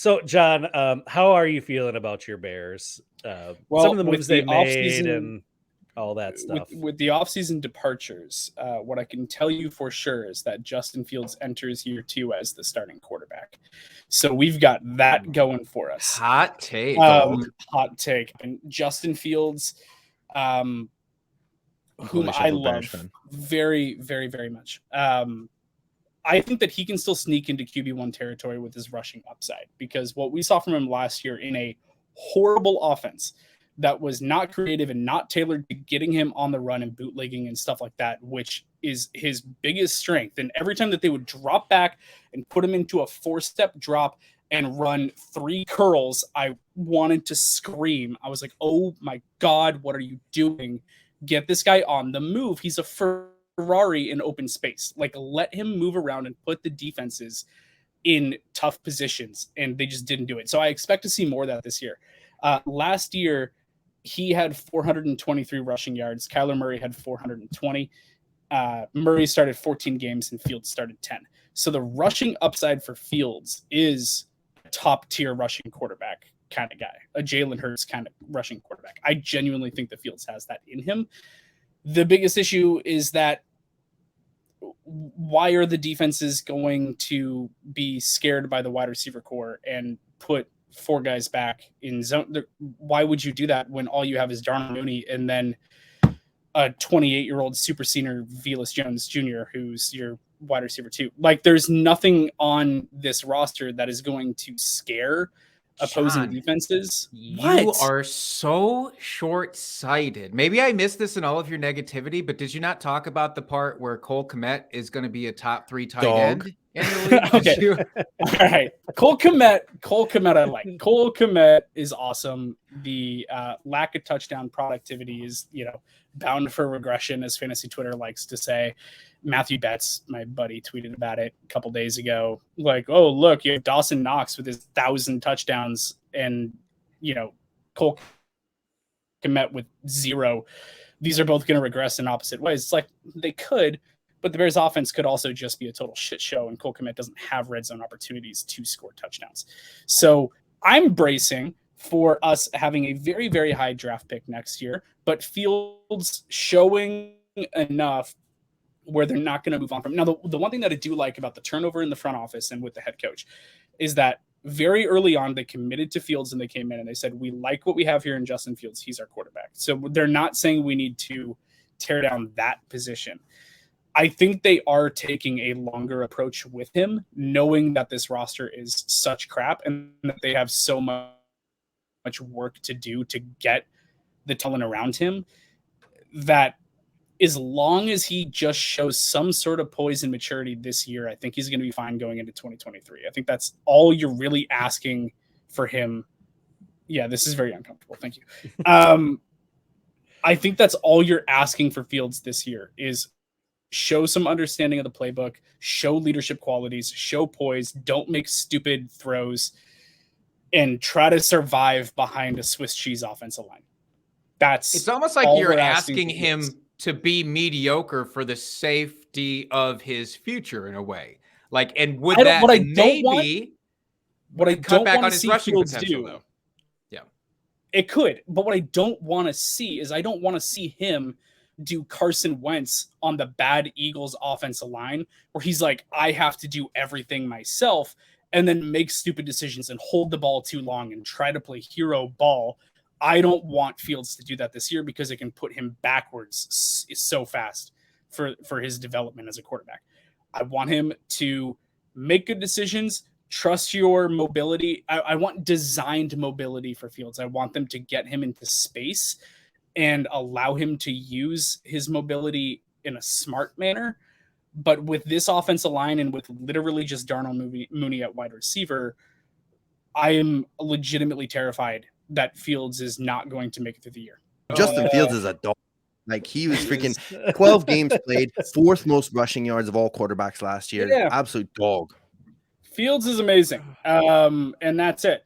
So, John, how are you feeling about your Bears? Some Well, of the with moves the they made offseason and all that with stuff. with the offseason departures, what I can tell you for sure is that Justin Fields enters year 2 as the starting quarterback. So we've got that going for us. Hot take. Hot take. And Justin Fields, whom I love very, very, very much. I think that he can still sneak into QB1 territory with his rushing upside, because what we saw from him last year in a horrible offense that was not creative and not tailored to getting him on the run and bootlegging and stuff like that, which is his biggest strength. And every time that they would drop back and put him into a 4-step drop and run 3 curls, I wanted to scream. I was like, oh my God, what are you doing? Get this guy on the move. He's a Ferrari in open space. Like, let him move around and put the defenses in tough positions, and they just didn't do it. So I expect to see more of that this year. Last year, he had 423 rushing yards. Kyler Murray had 420. Murray started 14 games and Fields started 10. So the rushing upside for Fields is a top-tier rushing quarterback kind of guy, a Jalen Hurts kind of rushing quarterback. I genuinely think that Fields has that in him. The biggest issue is that why are the defenses going to be scared by the wide receiver core and put 4 guys back in zone? Why would you do that when all you have is Darnell Mooney and then a 28-year-old super senior Velus Jones Jr., who's your wide receiver 2? Like, there's nothing on this roster that is going to scare opposing defenses. You are so short-sighted. Maybe I missed this in all of your negativity, but did you not talk about the part where Cole Kmet is going to be a top 3 tight end in the league? Okay. All right. Cole Kmet I like. Cole Kmet is awesome. The lack of touchdown productivity is, bound for regression, as fantasy Twitter likes to say. Matthew Betts, my buddy, tweeted about it a couple days ago. Like, oh, look, you have Dawson Knox with his 1,000 touchdowns and, Cole Kmet with 0. These are both going to regress in opposite ways. It's like they could, but the Bears offense could also just be a total shit show, and Cole Kmet doesn't have red zone opportunities to score touchdowns. So I'm bracing for us having a very, very high draft pick next year, but Fields showing enough where they're not going to move on from. Now, the one thing that I do like about the turnover in the front office and with the head coach is that very early on, they committed to Fields and they came in and they said, we like what we have here in Justin Fields. He's our quarterback. So they're not saying we need to tear down that position. I think they are taking a longer approach with him, knowing that this roster is such crap and that they have so much work to do to get the talent around him, that as long as he just shows some sort of poise and maturity this year, I think he's going to be fine going into 2023. I think that's all you're really asking for him. Yeah, this is very uncomfortable. Thank you. I think that's all you're asking for Fields this year is show some understanding of the playbook, show leadership qualities, show poise, don't make stupid throws, and try to survive behind a Swiss cheese offensive line. It's almost like you're asking him to be mediocre for the safety of his future in a way. Like, and would that maybe cut back on his rushing potential though? Yeah, it could. But what I don't want to see is I don't want to see him do Carson Wentz on the bad Eagles offensive line, where he's like, I have to do everything myself, and then make stupid decisions and hold the ball too long and try to play hero ball. I don't want Fields to do that this year because it can put him backwards so fast for his development as a quarterback. I want him to make good decisions, trust your mobility. I want designed mobility for Fields. I want them to get him into space and allow him to use his mobility in a smart manner. But with this offensive line and with literally just Darnell Mooney at wide receiver, I am legitimately terrified that Fields is not going to make it through the year. Justin Fields is a dog. Like, he was freaking 12 games played, 4th most rushing yards of all quarterbacks last year. Yeah. Absolute dog. Fields is amazing. And that's it.